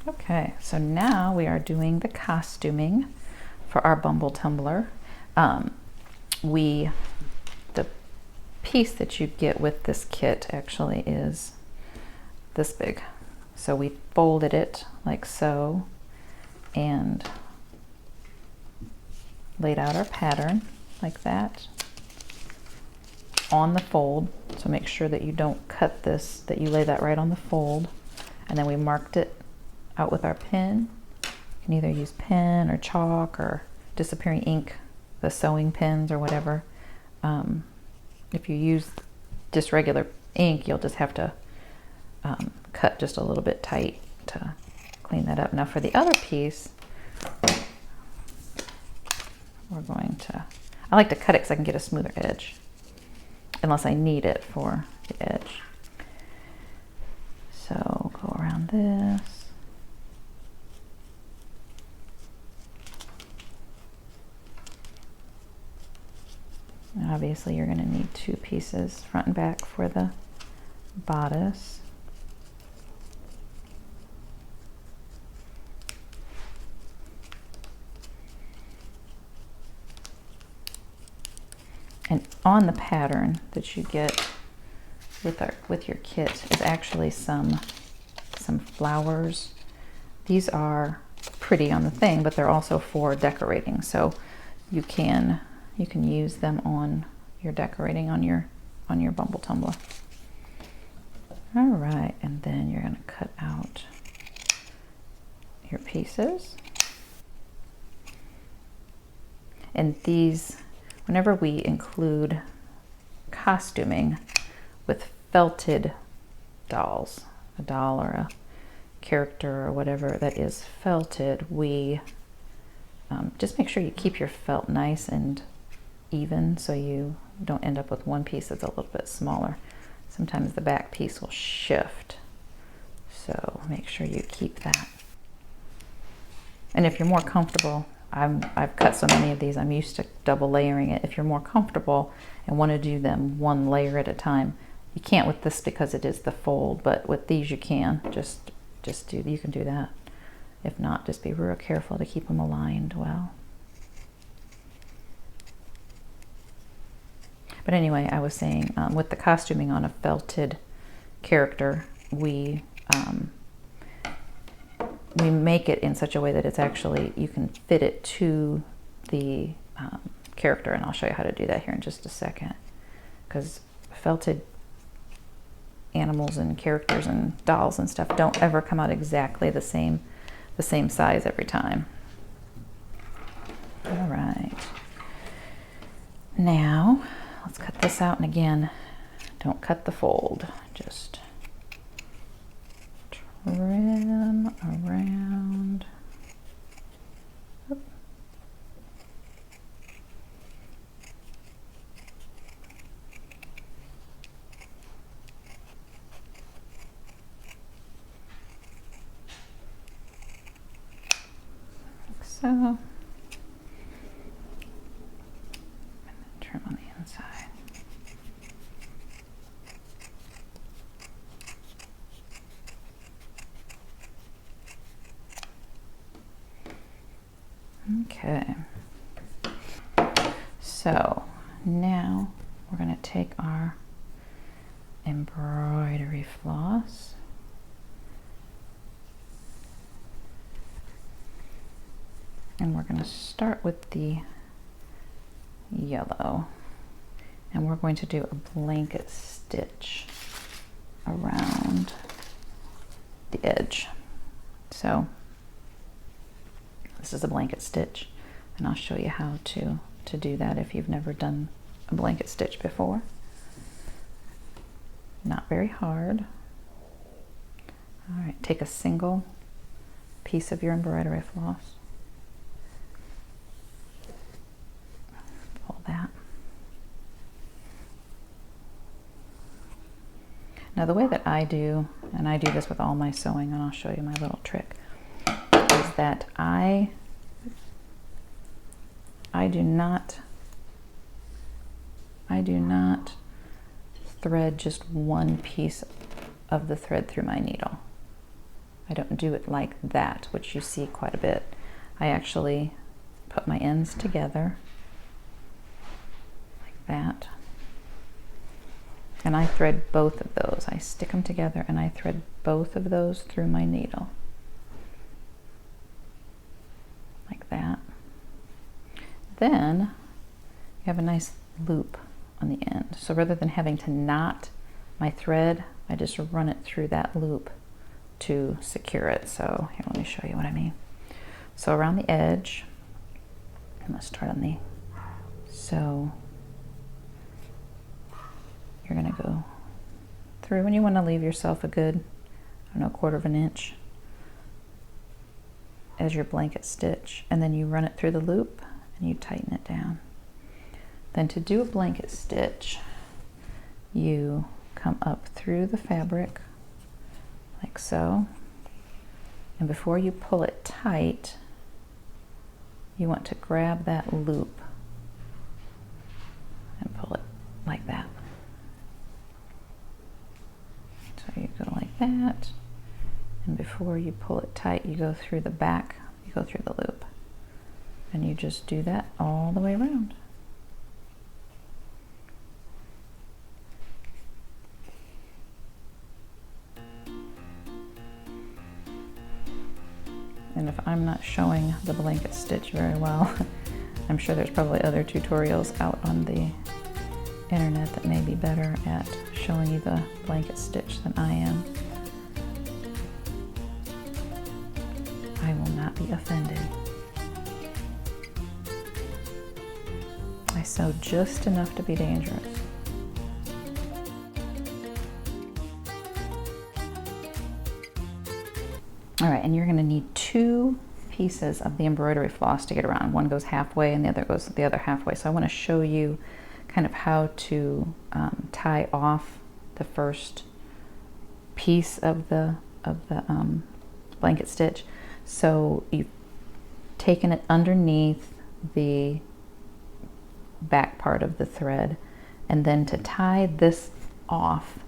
Okay, so now we are doing the costuming for our Bumble Tumbler. The piece that you get with this kit actually is this big. So we folded it like so and laid out our pattern like that on the fold. So make sure that you don't cut this, that you lay that right on the fold. And then we marked it out with our pen. You can either use pen or chalk or disappearing ink, the sewing pens or whatever. If you use just regular ink, you'll just have to cut just a little bit tight to clean that up. Now for the other piece, we're going to, I like to cut it because I can get a smoother edge, unless I need it for the edge. So go around this. And obviously you're going to need two pieces, front and back, for the bodice. And on the pattern that you get with your kit is actually some flowers. These are pretty on the thing, but they're also for decorating. So you can use them on your decorating on your Bumble Tumbler. All right, and then you're going to cut out your pieces. And these, whenever we include costuming with felted dolls, a doll or a character or whatever that is felted, we just make sure you keep your felt nice and even so you don't end up with one piece that's a little bit smaller. Sometimes the back piece will shift, so make sure you keep that. And if you're more comfortable, I've cut so many of these, I'm used to double layering it. If you're more comfortable and want to do them one layer at a time, you can't with this because it is the fold, but with these you can. You can do that. If not, just be real careful to keep them aligned well. But anyway, I was saying with the costuming on a felted character, we make it in such a way that it's actually, you can fit it to the character, and I'll show you how to do that here in just a second. Because felted animals and characters and dolls and stuff don't ever come out exactly the same size every time. All right. Now, let's cut this out, and again, don't cut the fold, just trim around. Oop. Like so. And then trim on the inside. Okay, so now we're going to take our embroidery floss and we're going to start with the yellow, and we're going to do a blanket stitch around the edge. So this is a blanket stitch, and I'll show you how to do that if you've never done a blanket stitch before. Not very hard. All right, take a single piece of your embroidery floss, pull that. Now the way that I do, and I do this with all my sewing, and I'll show you my little trick, is that I do not thread just one piece of the thread through my needle. I don't do it like that, which you see quite a bit. I actually put my ends together like that. And I thread both of those. I stick them together and I thread both of those through my needle. Like that. Then you have a nice loop on the end. So rather than having to knot my thread, I just run it through that loop to secure it. So here, let me show you what I mean. So around the edge, and let's start on the, so you're gonna go through, and you wanna leave yourself a good, I don't know, 1/4 of an inch as your blanket stitch, and then you run it through the loop and you tighten it down. Then to do a blanket stitch, you come up through the fabric like so, and before you pull it tight, you want to grab that loop and pull it like that. So you go like that, and before you pull it tight, you go through the back, you go through the loop, and you just do that all the way around. And if I'm not showing the blanket stitch very well, I'm sure there's probably other tutorials out on the internet that may be better at showing you the blanket stitch than I am. I will not be offended. I sew just enough to be dangerous. All right, and you're going to need 2 pieces of the embroidery floss to get around. One goes halfway and the other goes the other halfway. So I want to show you kind of how to tie off the first piece of the blanket stitch. So you've taken it underneath the back part of the thread, and then to tie this off,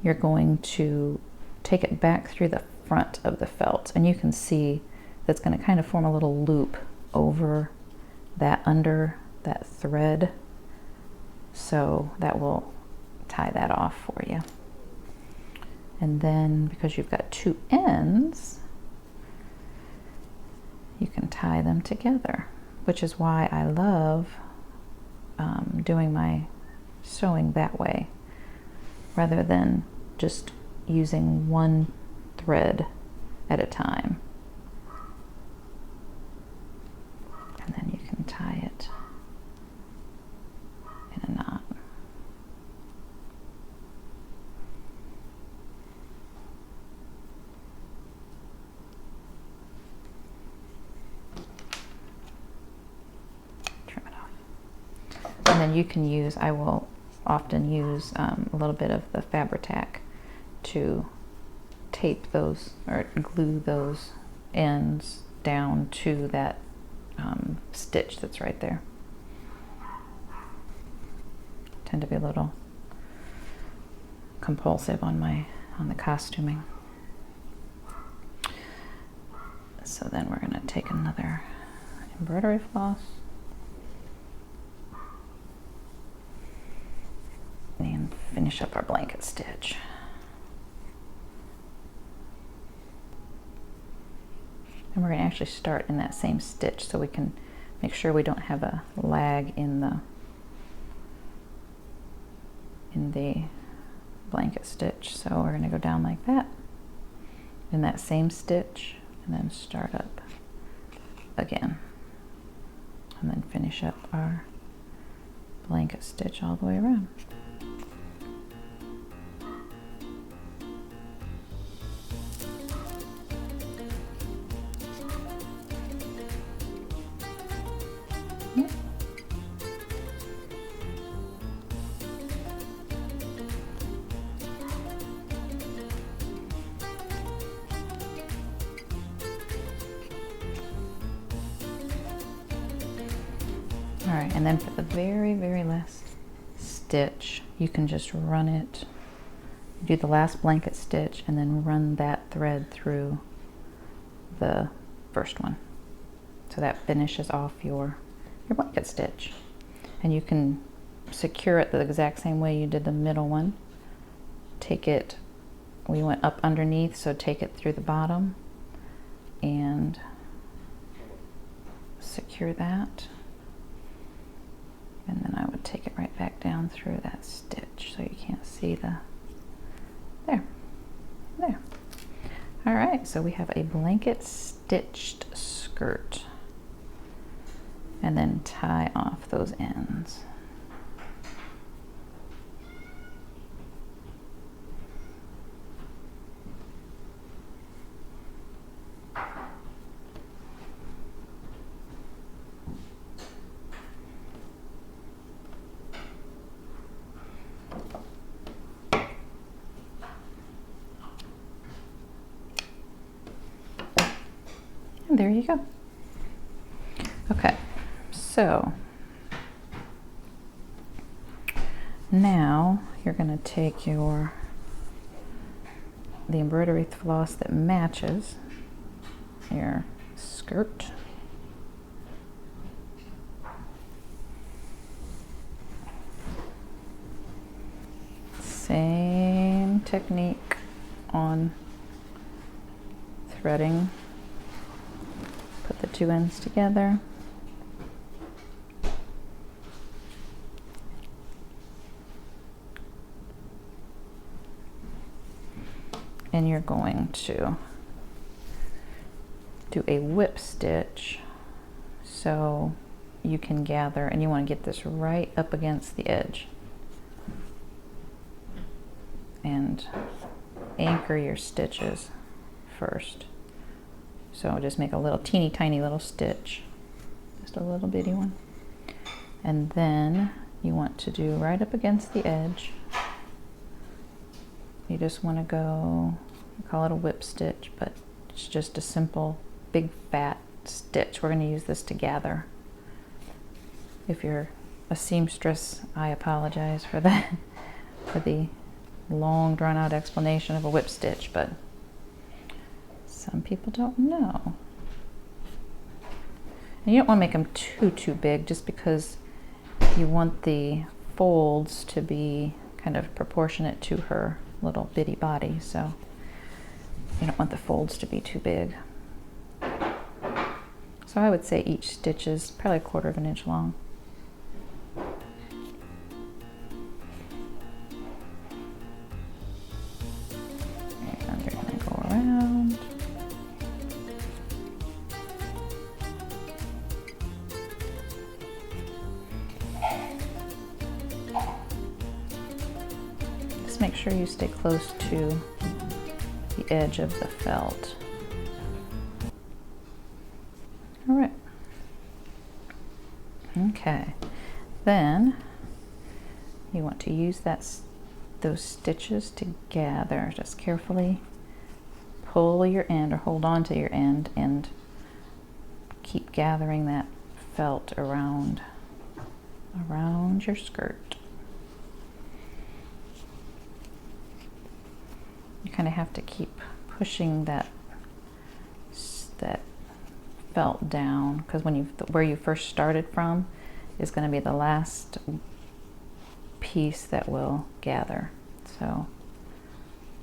you're going to take it back through the front of the felt, and you can see that's going to kind of form a little loop over that, under that thread, so that will tie that off for you. And then because you've got 2 ends, you can tie them together, which is why I love doing my sewing that way rather than just using one thread at a time. And then you can tie it in a knot. Trim it off. And then you can use, I will often use a little bit of the Fabri-Tac to tape those or glue those ends down to that stitch that's right there. Tend to be a little compulsive on the costuming. So then we're going to take another embroidery floss and finish up our blanket stitch. And we're going to actually start in that same stitch so we can make sure we don't have a lag in the blanket stitch. So we're going to go down like that in that same stitch and then start up again and then finish up our blanket stitch all the way around. All right, and then for the very, very last stitch, you can just run it, do the last blanket stitch, and then run that thread through the first one. So that finishes off your blanket stitch. And you can secure it the exact same way you did the middle one. Take it, we went up underneath, so take it through the bottom and secure that. And then I would take it right back down through that stitch so you can't see the, there. All right, so we have a blanket stitched skirt. And then tie off those ends. And there you go. Okay. So now you're going to take the embroidery floss that matches your skirt, same technique on threading, put the two ends together. And you're going to do a whip stitch so you can gather, and you want to get this right up against the edge and anchor your stitches first. So just make a little teeny tiny little stitch, just a little bitty one, and then you want to do right up against the edge. You just want to go, I call it a whip stitch, but it's just a simple big fat stitch. We're going to use this to gather. If you're a seamstress, I apologize for that, for the long drawn out explanation of a whip stitch, but some people don't know. And you don't want to make them too big, just because you want the folds to be kind of proportionate to her little bitty body, so you don't want the folds to be too big. So I would say each stitch is probably 1/4 of an inch long. And you're going to go around. Make sure you stay close to the edge of the felt. All right. Okay. Then you want to use those stitches together. Just carefully pull your end, or hold on to your end, and keep gathering that felt around your skirt. You kind of have to keep pushing that felt down, because where you first started from is going to be the last piece that will gather. So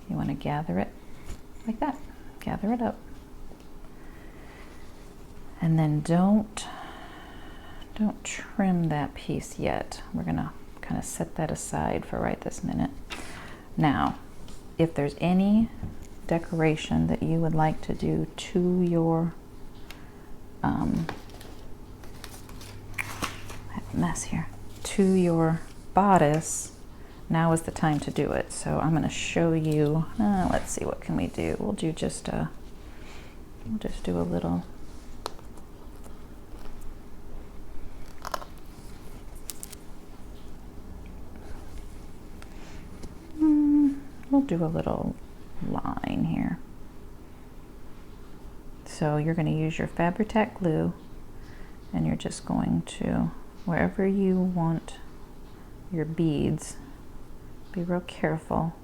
you want to gather it like that. Gather it up. And then don't trim that piece yet. We're going to kind of set that aside for right this minute. Now, if there's any decoration that you would like to do to your mess here, to your bodice, now is the time to do it. So I'm going to show you, let's see, what can we do? We'll just do a little line here. So you're going to use your Fabri-Tac glue, and you're just going to, wherever you want your beads, be real careful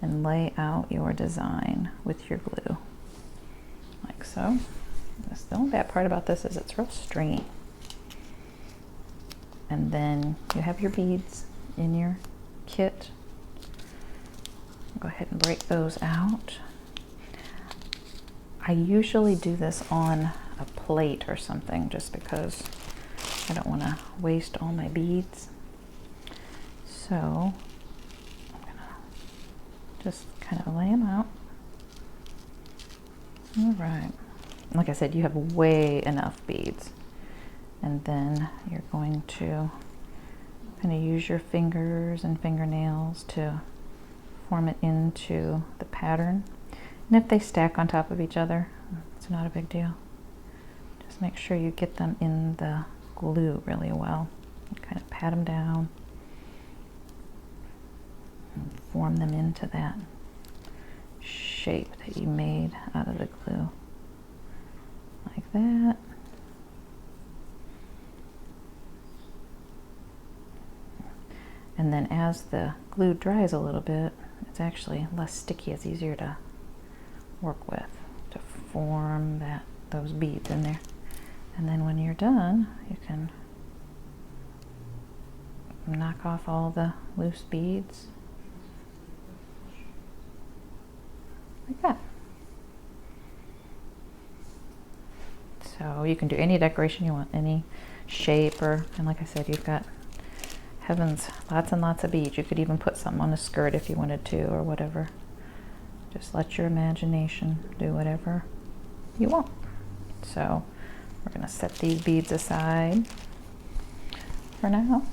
and lay out your design with your glue like so. The only bad part about this is it's real stringy. And then you have your beads in your kit. Go ahead and break those out. I usually do this on a plate or something just because I don't want to waste all my beads. So I'm gonna just kind of lay them out. All right. Like I said, you have way enough beads. And then you're going to kind of use your fingers and fingernails to form it into the pattern. And if they stack on top of each other, it's not a big deal. Just make sure you get them in the glue really well. And kind of pat them down and form them into that shape that you made out of the glue. Like that. And then as the glue dries a little bit, it's actually less sticky. It's easier to work with to form those beads in there. And then when you're done, you can knock off all the loose beads like that. So you can do any decoration you want, any shape, and like I said, you've got, heavens, lots and lots of beads. You could even put something on a skirt if you wanted to, or whatever. Just let your imagination do whatever you want. So we're going to set these beads aside for now.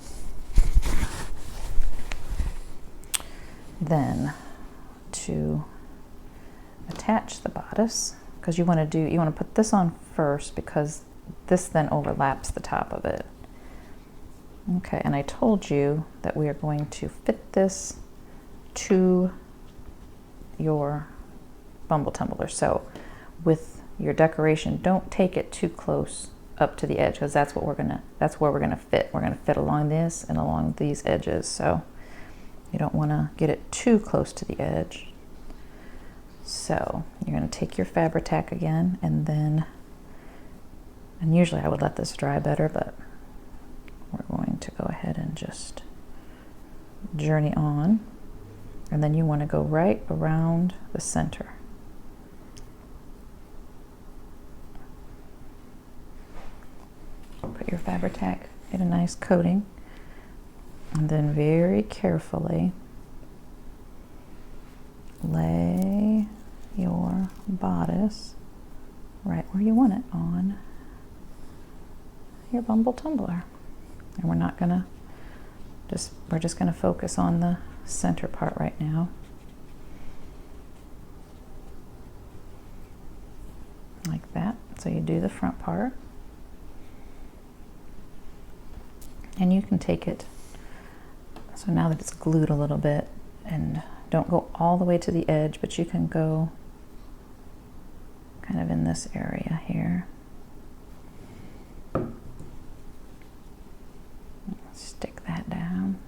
Then to attach the bodice, because you want to put this on first because this then overlaps the top of it. Okay, and I told you that we are going to fit this to your Bumble Tumbler. So with your decoration, don't take it too close up to the edge, because that's where we're gonna fit. We're gonna fit along this and along these edges. So you don't want to get it too close to the edge. So you're going to take your Fabri-Tac again, and usually I would let this dry better, but we're going to go ahead and just journey on. And then you want to go right around the center. Put your Fabri-Tac, get a nice coating, and then very carefully lay your bodice right where you want it on your Bumble Tumbler. And we're just gonna focus on the center part right now. Like that. So you do the front part. And you can take it, so now that it's glued a little bit, and don't go all the way to the edge, but you can go kind of in this area here. Stick that down.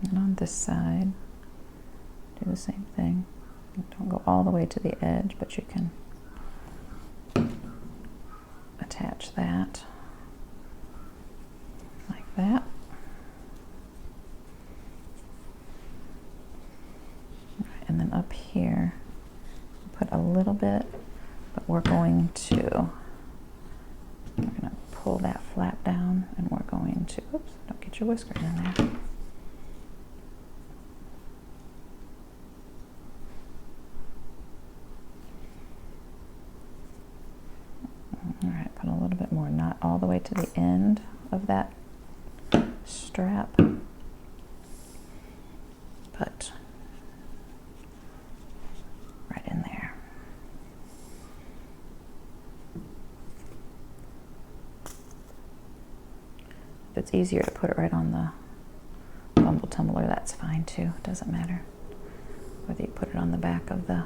And on this side, do the same thing. Don't go all the way to the edge, but you can attach that like that. And then up here, put a little bit, but we're going to pull that flap down, and we're going to, oops, don't get your whiskers in there. All right, put a little bit more, not all the way to the end of that strap, but right in there. If it's easier to put it right on the Bumble Tumbler, that's fine too. It doesn't matter whether you put it on the back of the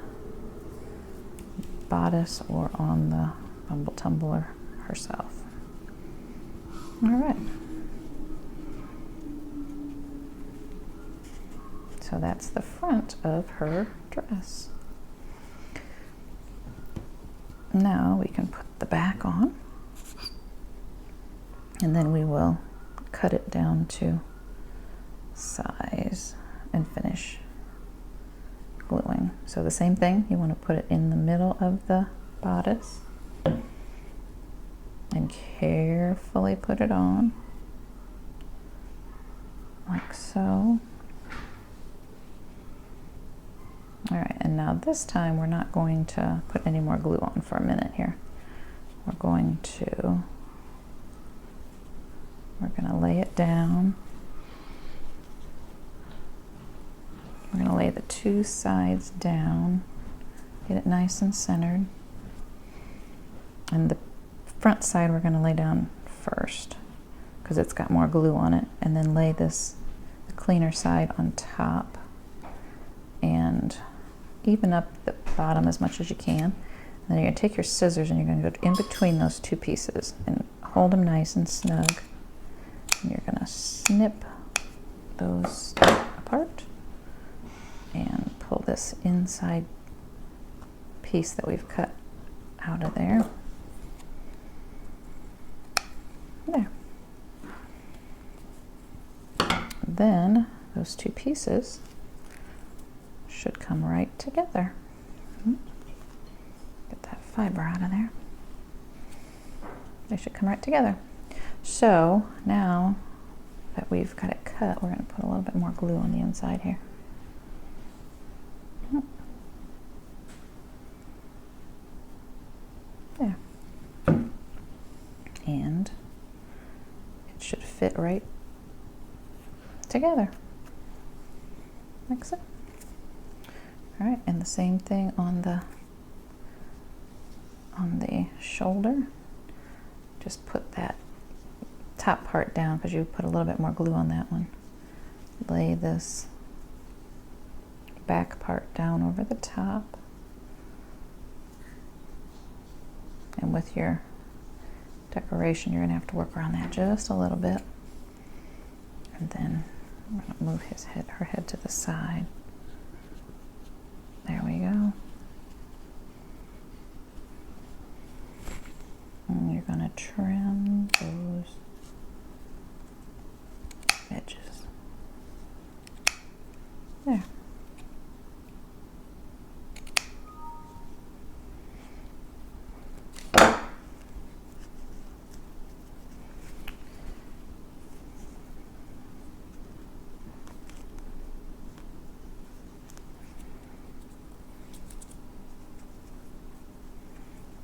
bodice or on the Bumble Tumbler herself. All right. So that's the front of her dress. Now we can put the back on, and then we will cut it down to size and finish gluing. So the same thing, you want to put it in the middle of the bodice and carefully put it on like so. All right, and now this time we're not going to put any more glue on for a minute here. We're going to lay it down. We're going to lay the two sides down, get it nice and centered. And the front side we're going to lay down first because it's got more glue on it, and then lay this, the cleaner side, on top and even up the bottom as much as you can. And then you're going to take your scissors and you're going to go in between those two pieces and hold them nice and snug. And you're going to snip those apart and pull this inside piece that we've cut out of there. There. Then those two pieces should come right together. Get that fiber out of there. They should come right together. So now that we've got it cut, we're going to put a little bit more glue on the inside here. There. And it should fit right together, like so. All right, and the same thing on the shoulder. Just put that top part down because you put a little bit more glue on that one. Lay this back part down over the top. And with your decoration, you're going to have to work around that just a little bit. And then I'm going to move her head to the side. There we go. And you're going to trim those edges. There.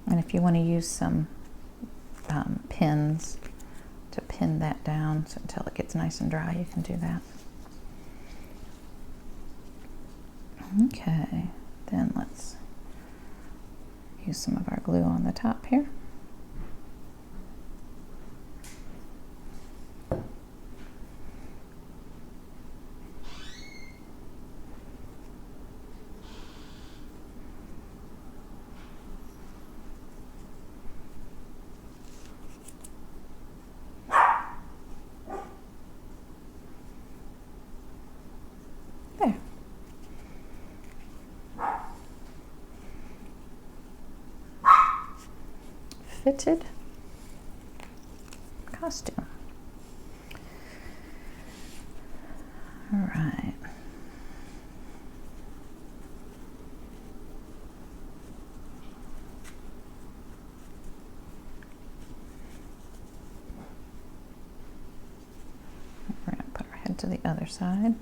And if you want to use some pins to pin that down until it gets nice and dry, you can do that. Okay, then let's use some of our glue on the top here. There. Fitted costume. All right. We're going to put our head to the other side.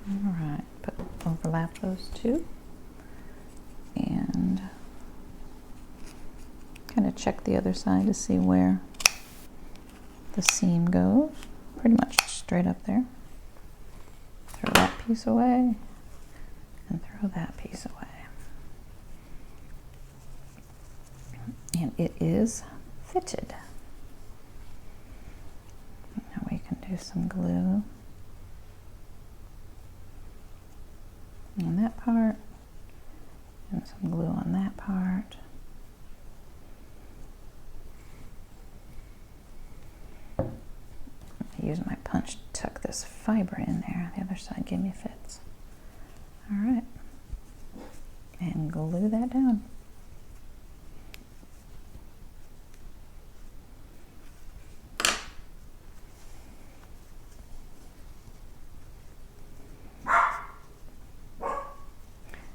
All right, overlap those two. And kind of check the other side to see where the seam goes. Pretty much straight up there. Throw that piece away and throw that piece away. And it is fitted. Now we can do some glue on that part. And some glue on that part. I use my punch to this fiber in there. The other side gave me fits. All right. And glue that down.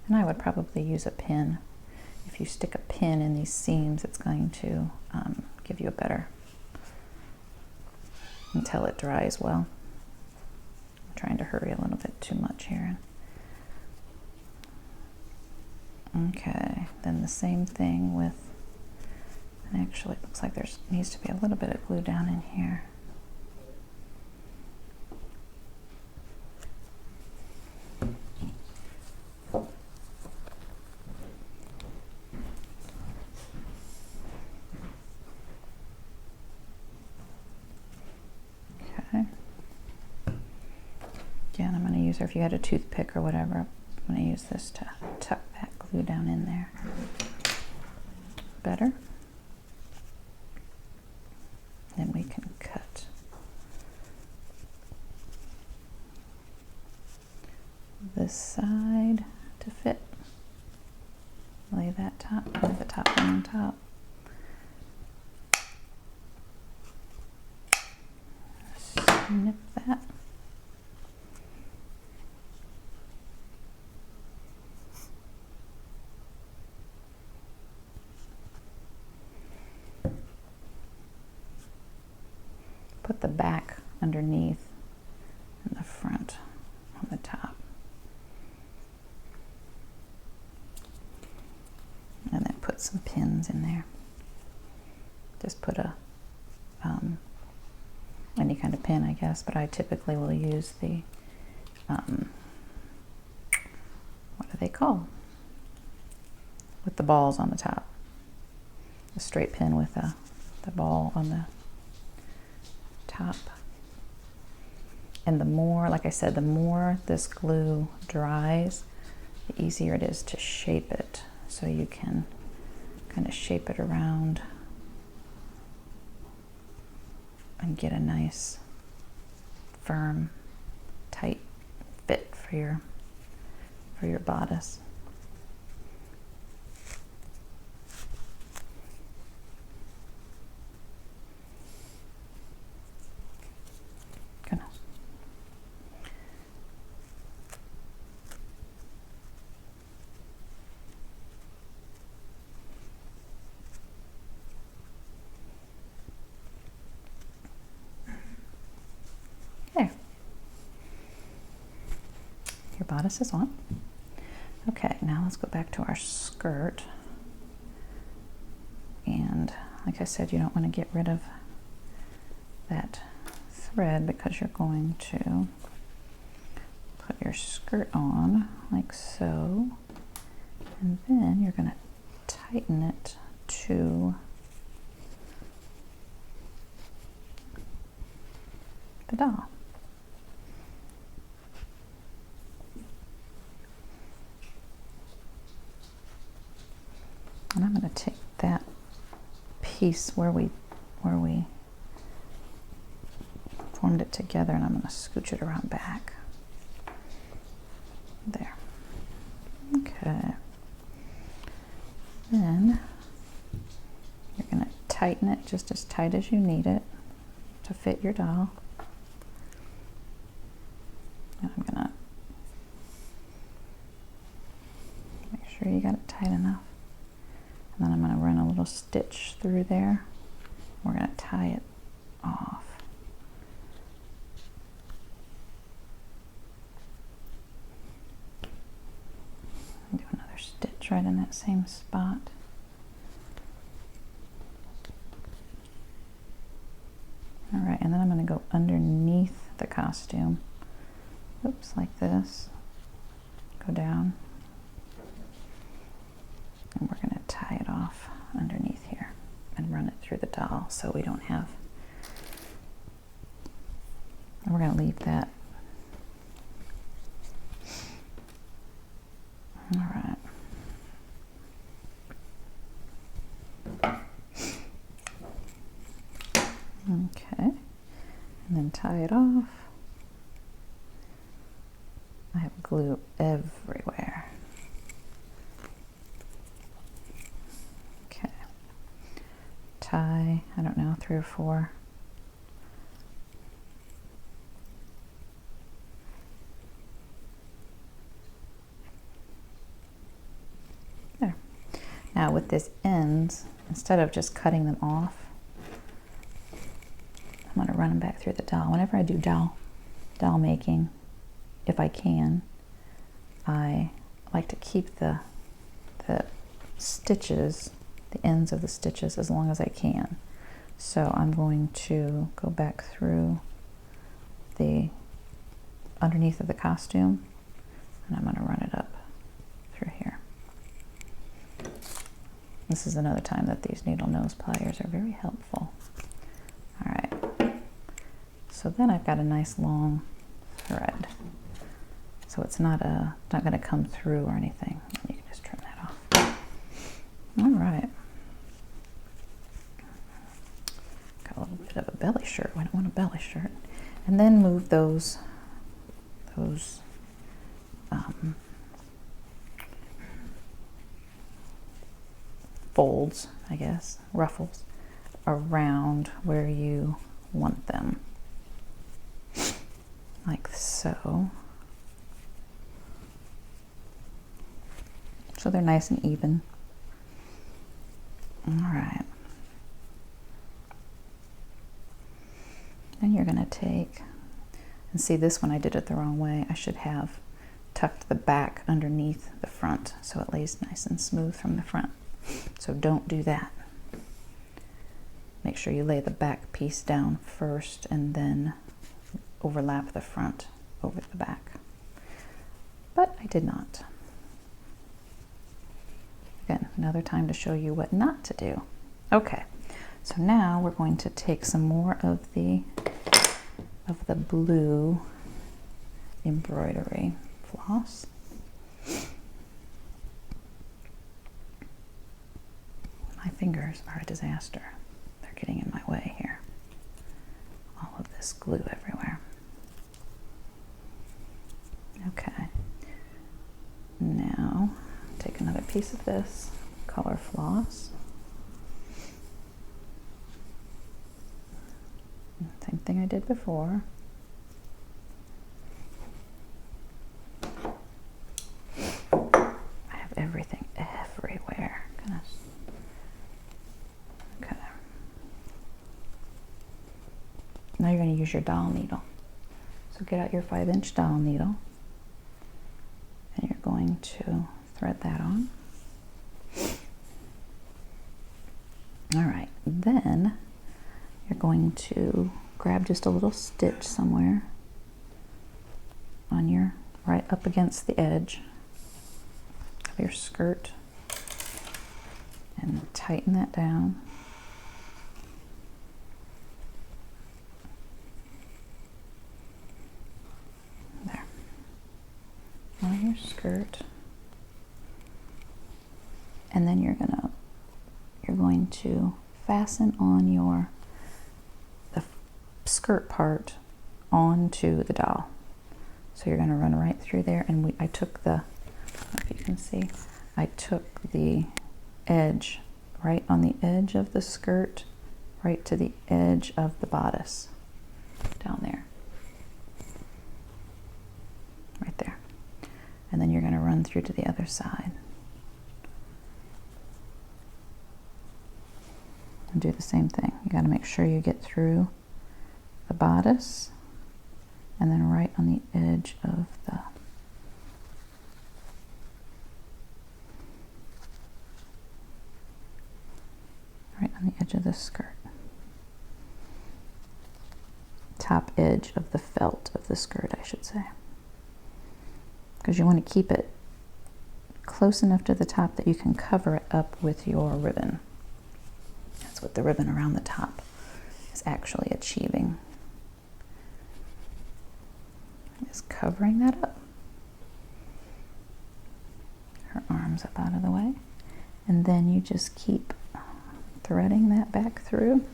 And I would probably use a pin. If you stick a pin in these seams, it's going to give you a better, until it dries well. I'm trying to hurry a little bit too much here. Okay, then the same thing with, and actually it looks like there needs to be a little bit of glue down in here. Okay. Again, I'm going to use, or if you had a toothpick or whatever, I'm going to use this to tuck that glue down in there. Better. Then we can cut this side to fit. Lay that top, lay the top one on top. Snip that. Put the back underneath and the front on the top. And then put some pins in there. Just put a any kind of pin, I guess, but I typically will use the what are they called? With the balls on the top. A straight pin with the ball on the top. And the more, like I said, the more this glue dries, the easier it is to shape it. So you can kind of shape it around and get a nice, firm, tight fit for your bodice. There. Your bodice is on. Okay, now let's go back to our skirt. And like I said, you don't want to get rid of that thread because you're going to put your skirt on like so. And then you're going to tighten it to the doll. And I'm going to take that piece where we formed it together, and I'm going to scooch it around back. There. Okay. Then you're going to tighten it just as tight as you need it to fit your doll. And I'm going to make sure you got it tight enough. And then I'm going to run a little stitch through there. We're going to tie it off. Do another stitch right in that same spot. All right, and then I'm going to go underneath the costume. Oops, like this. Go down. And we're going to tie it off underneath here and run it through the doll so we don't have, and we're going to leave that. All right. Okay. And then tie it off. glue everywhere. Okay. Tie, I don't know, 3 or 4. There. Now with this ends, instead of just cutting them off, I'm going to run them back through the dowel. Whenever I do dowel making, if I can, I like to keep the stitches, the ends of the stitches, as long as I can. So I'm going to go back through the underneath of the costume, and I'm going to run it up through here. This is another time that these needle nose pliers are very helpful. All right, so then I've got a nice long thread, so it's not going to come through or anything. You can just trim that off. All right, got a little bit of a belly shirt. We don't want a belly shirt. And then move those folds, I guess, ruffles, around where you want them, like so. So they're nice and even. All right. Then you're going to take, and see, this one I did it the wrong way. I should have tucked the back underneath the front so it lays nice and smooth from the front. So don't do that. Make sure you lay the back piece down first and then overlap the front over the back. But I did not. Again, another time to show you what not to do. Okay, so now we're going to take some more of the blue embroidery floss. My fingers are a disaster. They're getting in my way here. All of this glue everywhere. Okay. Now, take another piece of this color floss. Same thing I did before. I have everything everywhere. Goodness. Okay. Now you're going to use your dowel needle. So get out your 5-inch dowel needle, and you're going to thread that on. All right, then you're going to grab just a little stitch somewhere on your, right up against the edge of your skirt, and tighten that down. There. On your skirt. And then you're going to fasten on the skirt part onto the dowel. So you're going to run right through there, and I took the, I don't know if you can see, I took the edge right on the edge of the skirt, right to the edge of the bodice, down there, right there. And then you're going to run through to the other side. And do the same thing. You got to make sure you get through the bodice, and then right on the edge of the skirt. Top edge of the felt of the skirt, I should say. Because you want to keep it close enough to the top that you can cover it up with your ribbon. That's what the ribbon around the top is actually achieving, is covering that up. Her arms up out of the way, and then you just keep threading that back through.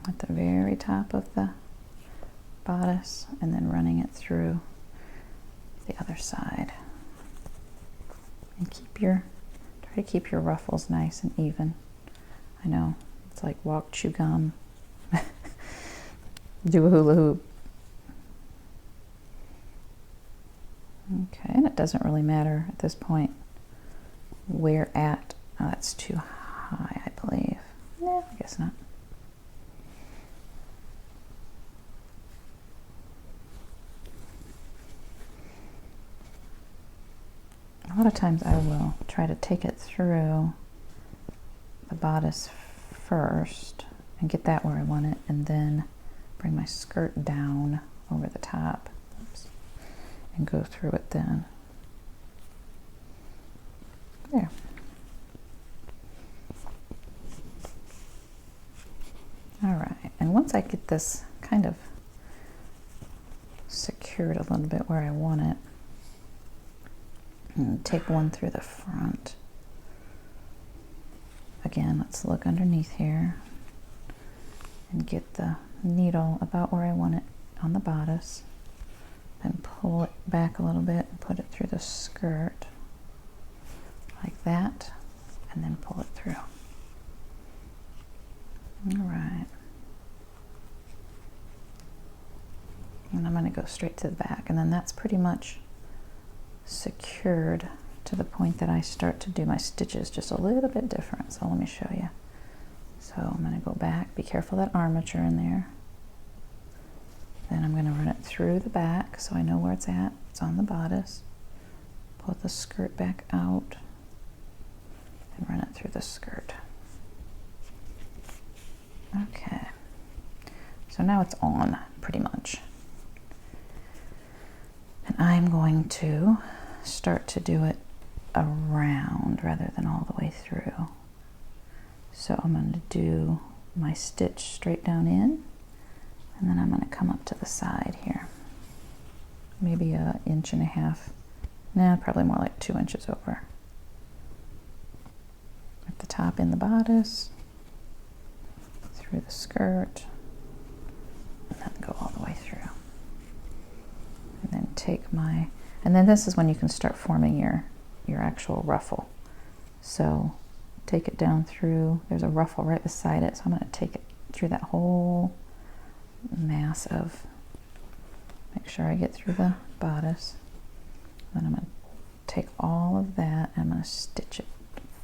At the very top of the bodice and then running it through the other side. And try to keep your ruffles nice and even. I know, it's like walk, chew gum, do a hula hoop. Okay, and it doesn't really matter at this point where at, oh, that's too high, I believe. No, I guess not. A lot of times I will try to take it through the bodice first and get that where I want it, and then bring my skirt down over the top. Oops. And go through it then. There. All right, and once I get this kind of secured a little bit where I want it, and take one through the front. Again, let's look underneath here and get the needle about where I want it on the bodice. And pull it back a little bit and put it through the skirt like that, and then pull it through. All right. And I'm going to go straight to the back, and then that's pretty much secured to the point that I start to do my stitches just a little bit different. So let me show you. So I'm going to go back, be careful of that armature in there. Then I'm going to run it through the back so I know where it's at. It's on the bodice. Pull the skirt back out and run it through the skirt. Okay. So now it's on pretty much. And I'm going to start to do it around rather than all the way through. So I'm going to do my stitch straight down in, and then I'm going to come up to the side here. Maybe 1.5 inches. Nah, probably more like 2 inches over. At the top in the bodice, through the skirt, and then go all the way through. And then take my, and then this is when you can start forming your actual ruffle. So take it down through, there's a ruffle right beside it, so I'm going to take it through that whole mass of, make sure I get through the bodice. Then I'm going to take all of that and I'm going to stitch it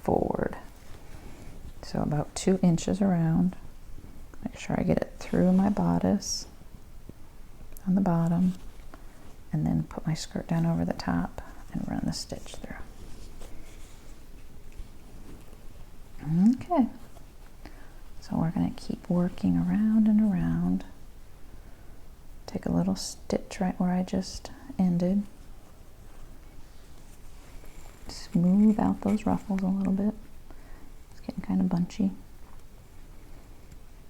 forward. So about 2 inches around. Make sure I get it through my bodice on the bottom, and then put my skirt down over the top and run the stitch through. Okay, so we're going to keep working around and around. Take a little stitch right where I just ended. Smooth out those ruffles a little bit. It's getting kind of bunchy.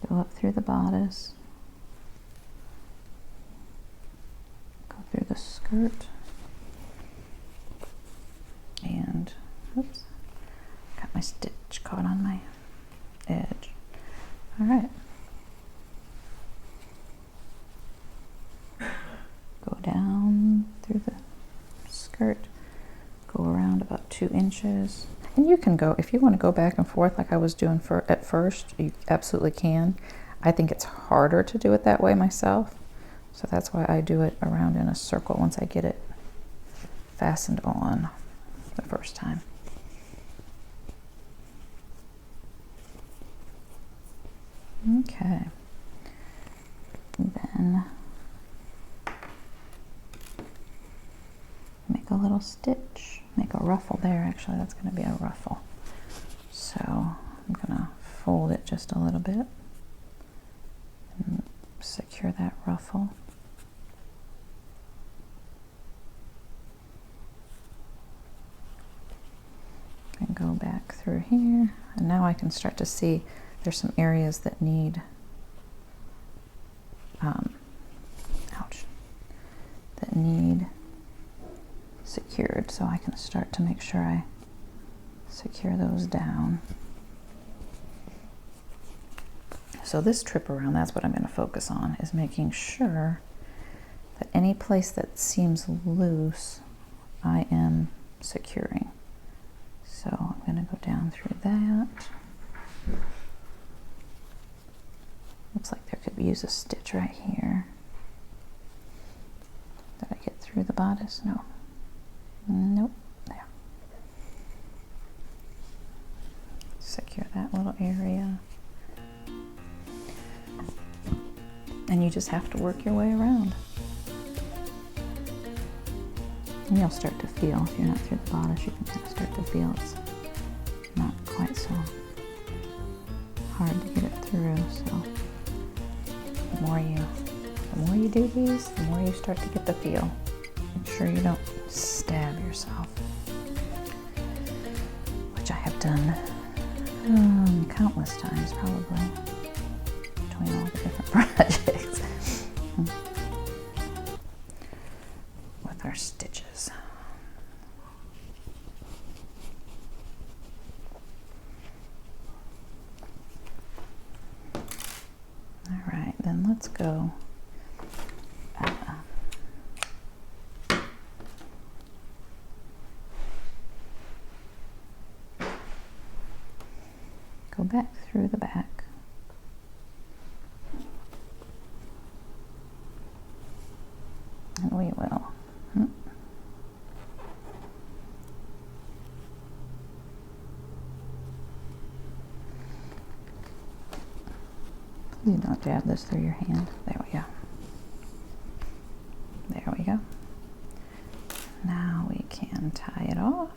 Go up through the bodice. Go through the skirt. And, oops, got my stitch caught on my edge. All right. Go down through the skirt. Go around about 2 inches. And you can go, if you want to go back and forth like I was doing at first, you absolutely can. I think it's harder to do it that way myself. So that's why I do it around in a circle once I get it fastened on the first time. Okay. And then make a little stitch. Make a ruffle there, actually that's going to be a ruffle. So I'm going to fold it just a little bit and secure that ruffle. And go back through here, and now I can start to see there's some areas that need that need secured, so I can start to make sure I secure those down. So this trip around, that's what I'm going to focus on, is making sure But any place that seems loose, I am securing. So I'm going to go down through that. Looks like there could use a stitch right here. Did I get through the bodice? No. Nope. There. Secure that little area. And you just have to work your way around. And you'll start to feel, if you're not through the bodice, you can kind of start to feel it's not quite so hard to get it through. So the more you do these, the more you start to get the feel. Make sure you don't stab yourself, which I have done countless times probably between all the different projects with our stitches. All right, then let's go go back through the back. And we will. Please don't dab this through your hand. There we go. There we go. Now we can tie it off.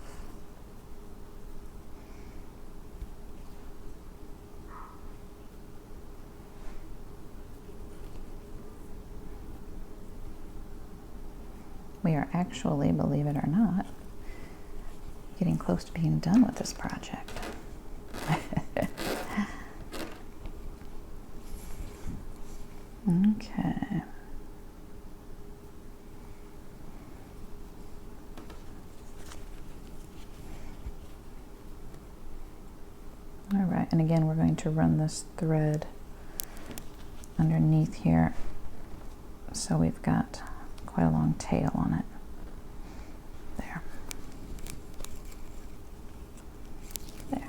We are actually, believe it or not, getting close to being done with this project. Okay. All right, and again, we're going to run this thread underneath here, so we've got quite a long tail on it. There. There.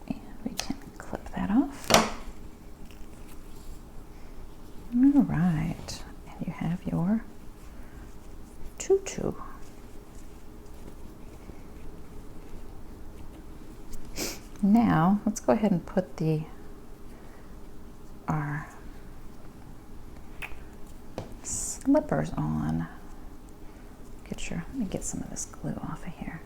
And we can clip that off. All right, and you have your tutu. Now, let's go ahead and put our slippers on. Let me get some of this glue off of here.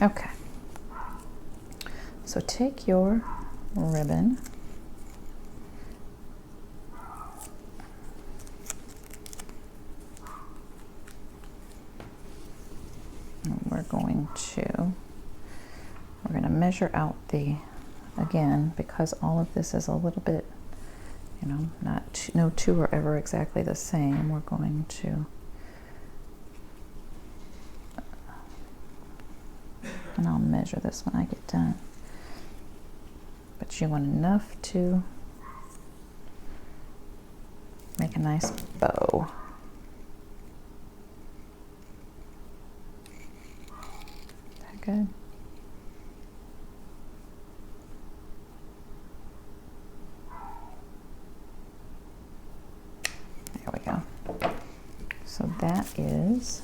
Okay. So take your ribbon . We're going to measure out again, because all of this is a little bit, no two are ever exactly the same. We're going to, and I'll measure this when I get done. But you want enough to make a nice bow. Is that good? There we go. So that is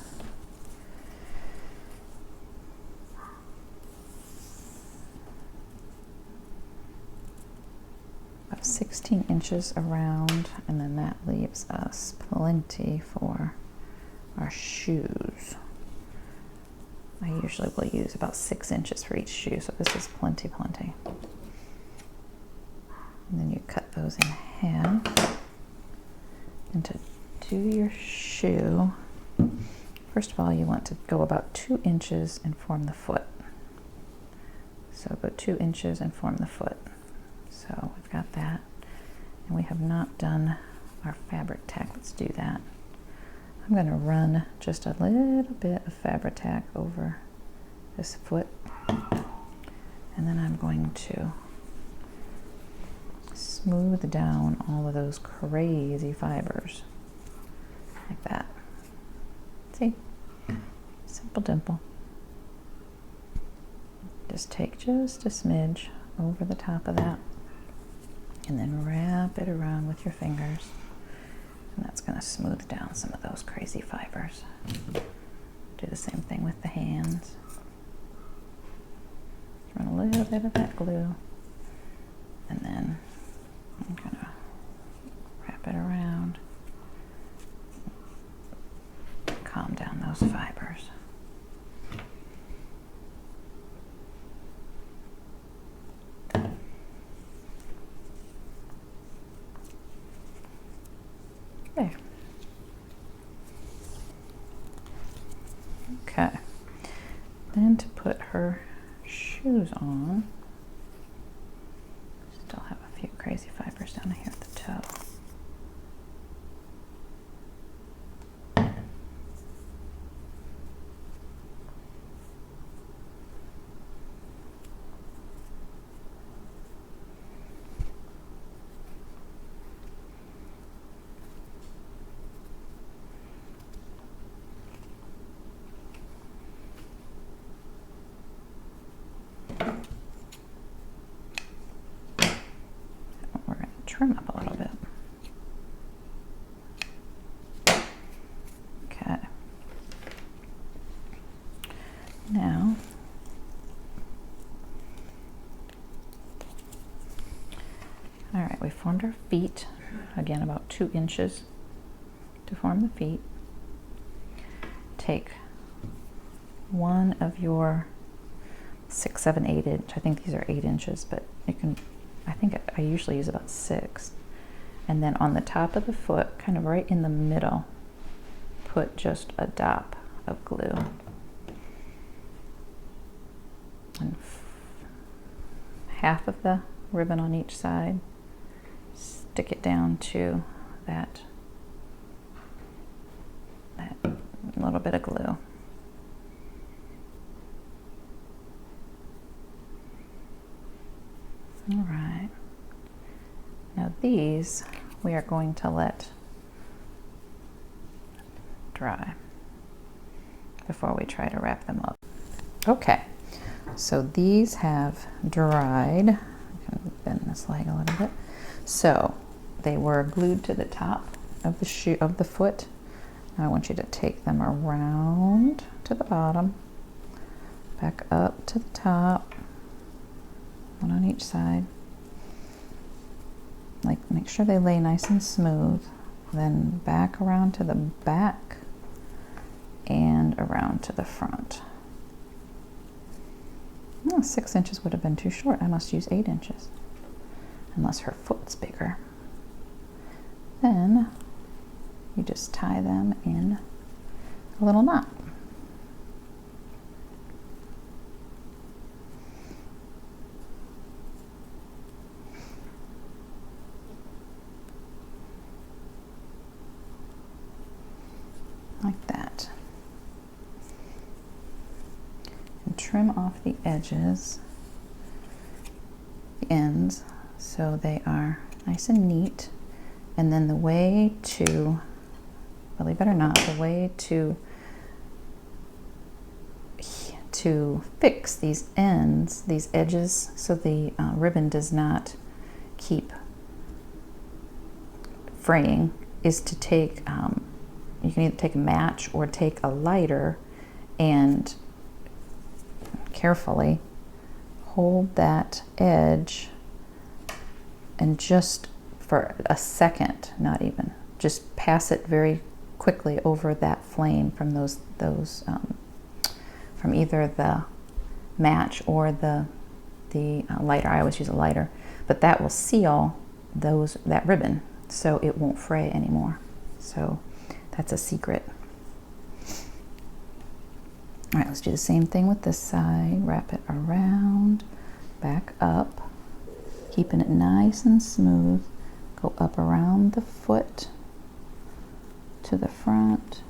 about 16 inches around, and then that leaves us plenty for our shoes. I usually will use about 6 inches for each shoe, so this is plenty. And then you cut those in half. And to do your shoe, first of all, you want to go about 2 inches and form the foot. So go 2 inches and form the foot. So we've got that. And we have not done our fabric tack. Let's do that. I'm going to run just a little bit of Fabri-Tac over this foot, and then I'm going to smooth down all of those crazy fibers like that. See? Simple dimple. Just take just a smidge over the top of that and then wrap it around with your fingers, and that's going to smooth down some of those crazy fibers. Do the same thing with the hands. Run a little bit of that glue, and then I'm going to wrap it around, calm down those fibers. There. Okay. Then to put her shoes on, still have a few crazy fibers down here at the toe. Trim up a little bit. Okay. Now, all right, we formed our feet. Again, about 2 inches to form the feet. Take one of your 6, 7, 8 inch. I think these are 8 inches, but you can, I think I usually use about 6. And then on the top of the foot, kind of right in the middle, put just a dot of glue. And half of the ribbon on each side. Stick it down to that little bit of glue. All right. Now these we are going to let dry before we try to wrap them up. Okay, so these have dried. I can bend this leg a little bit. So they were glued to the top of the shoe of the foot. Now I want you to take them around to the bottom, back up to the top, one on each side. Like, make sure they lay nice and smooth. Then back around to the back and around to the front. Oh, 6 inches would have been too short. I must use 8 inches, unless her foot's bigger. Then you just tie them in a little knot. Like that. And trim off the edges, the ends, so they are nice and neat. And then the way to, believe it or not, the way to fix these ends, these edges, so the ribbon does not keep fraying, is to take you can either take a match or take a lighter and carefully hold that edge, and just for a second, not even, just pass it very quickly over that flame from those from either the match or the lighter. I always use a lighter, but that will seal that ribbon so it won't fray anymore. So that's a secret. All right, let's do the same thing with this side. Wrap it around, back up, keeping it nice and smooth. Go up around the foot to the front,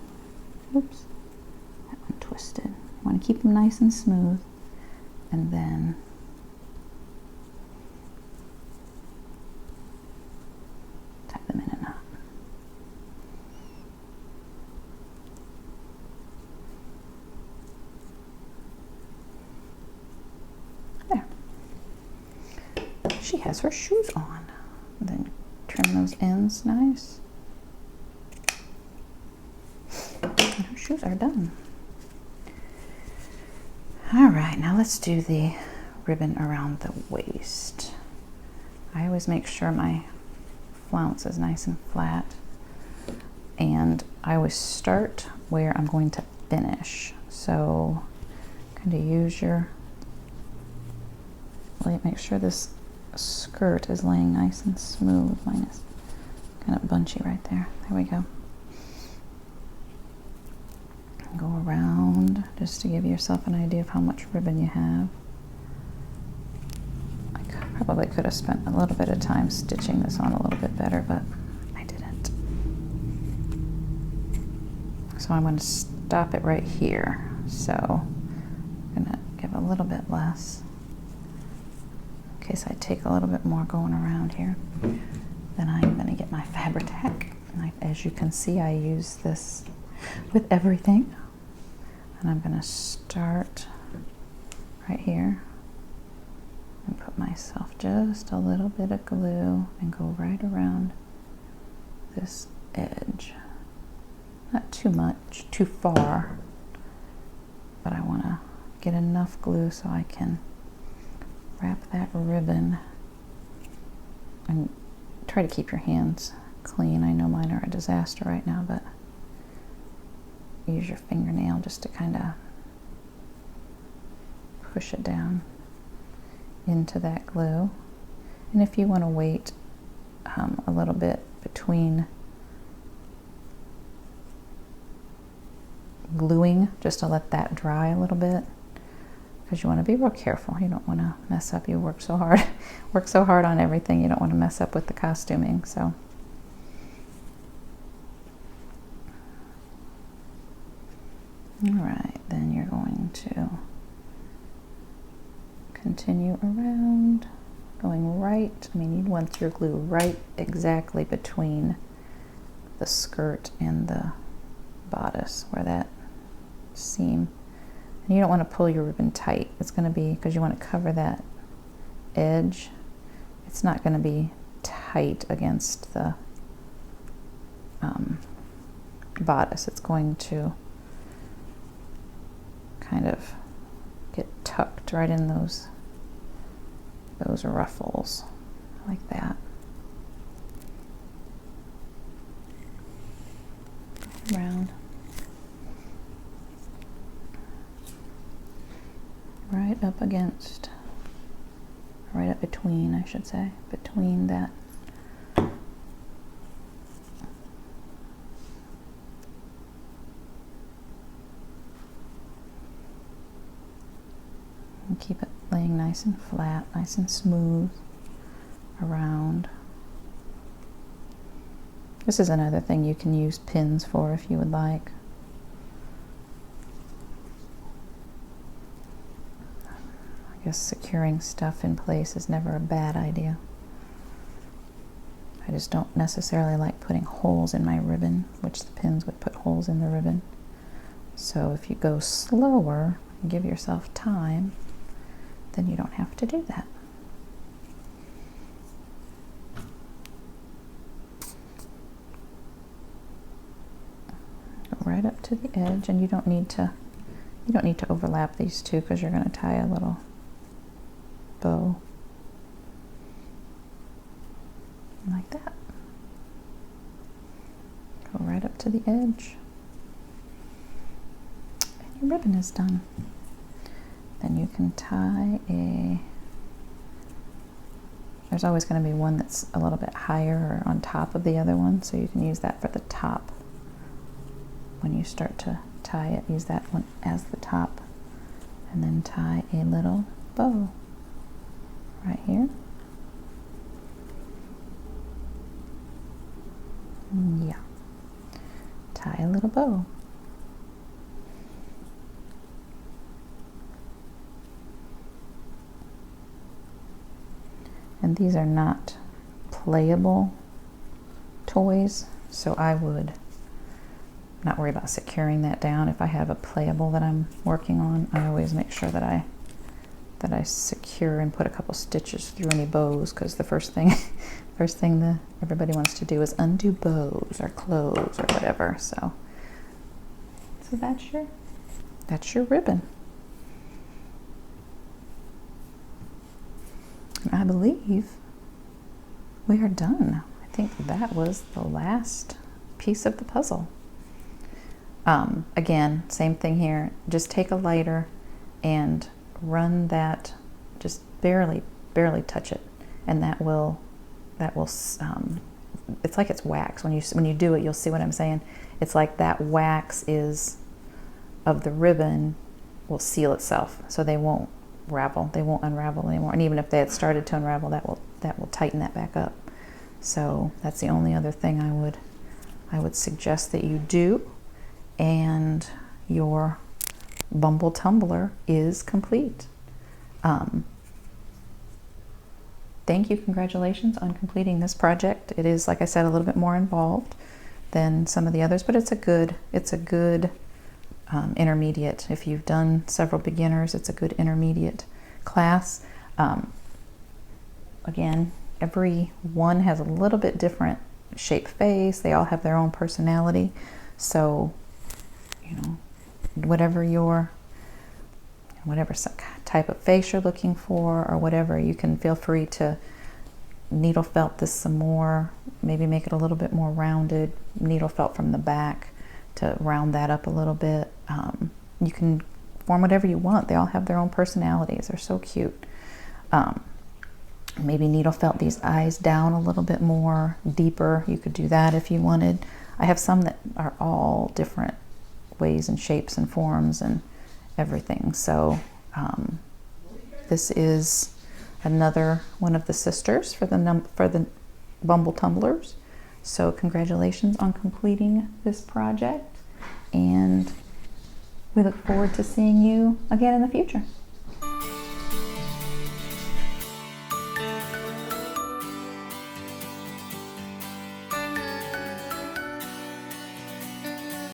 Oops, that one twisted. You want to keep them nice and smooth, and then tie them in a knot. There. She has her shoes on. And then trim those ends nice. And her shoes are done. All right, now let's do the ribbon around the waist. I always make sure my flounce is nice and flat, and I always start where I'm going to finish. So kind of use your, make sure this skirt is laying nice and smooth. Mine is kind of bunchy right there. There we go. Go around just to give yourself an idea of how much ribbon you have. I probably could have spent a little bit of time stitching this on a little bit better, but I didn't. So I'm going to stop it right here. So I'm going to give a little bit less in case I take a little bit more going around here. Then I'm going to get my Fabri-Tac. As you can see, I use this with everything. And I'm going to start right here and put myself just a little bit of glue and go right around this edge. Not too much, too far, but I want to get enough glue so I can wrap that ribbon and try to keep your hands clean. I know mine are a disaster right now, but use your fingernail just to kind of push it down into that glue. And if you want to wait a little bit between gluing, just to let that dry a little bit, because you want to be real careful. You don't want to mess up. You work so hard on everything. You don't want to mess up with the costuming. So all right, then you're going to continue around, going right. I mean, you want your glue right exactly between the skirt and the bodice, where that seam. And you don't want to pull your ribbon tight. It's going to be, because you want to cover that edge, it's not going to be tight against the bodice. It's going to kind of get tucked right in those ruffles, like that. Around. Right up against, right up between, I should say, between that. And keep it laying nice and flat, nice and smooth around. This is another thing you can use pins for if you would like. I guess securing stuff in place is never a bad idea. I just don't necessarily like putting holes in my ribbon, which the pins would put holes in the ribbon. So if you go slower and give yourself time, then you don't have to do that. Go right up to the edge, and you don't need to overlap these two, because you're going to tie a little bow like that. Go right up to the edge, and your ribbon is done. Then you can tie there's always going to be one that's a little bit higher or on top of the other one, so you can use that for the top. When you start to tie it, use that one as the top, and then tie a little bow right here. Yeah, tie a little bow. And these are not playable toys, so I would not worry about securing that down. If I have a playable that I'm working on, I always make sure that I secure and put a couple stitches through any bows, because the first thing that everybody wants to do is undo bows or clothes or whatever. So that's your ribbon. And I believe we are done. I think that was the last piece of the puzzle. Again, same thing here. Just take a lighter and run that, just barely touch it, and that will it's like it's wax. When you do it, you'll see what I'm saying. It's like that wax of the ribbon will seal itself, so they won't unravel anymore. And even if they had started to unravel, that will tighten that back up. So that's the only other thing I would suggest that you do, and your Bumble Tumbler is complete. Thank you, congratulations on completing this project. It is, like I said, a little bit more involved than some of the others, but it's a good intermediate. If you've done several beginners, it's a good intermediate class. Again, every one has a little bit different shape face. They all have their own personality. So, whatever type of face you're looking for, or whatever, you can feel free to needle felt this some more, maybe make it a little bit more rounded, needle felt from the back to round that up a little bit. You can form whatever you want. They all have their own personalities. They're so cute. Maybe needle felt these eyes down a little bit more deeper. You could do that if you wanted. I have some that are all different ways and shapes and forms and everything. So this is another one of the sisters for the Bumble Tumblers. So congratulations on completing this project, and we look forward to seeing you again in the future.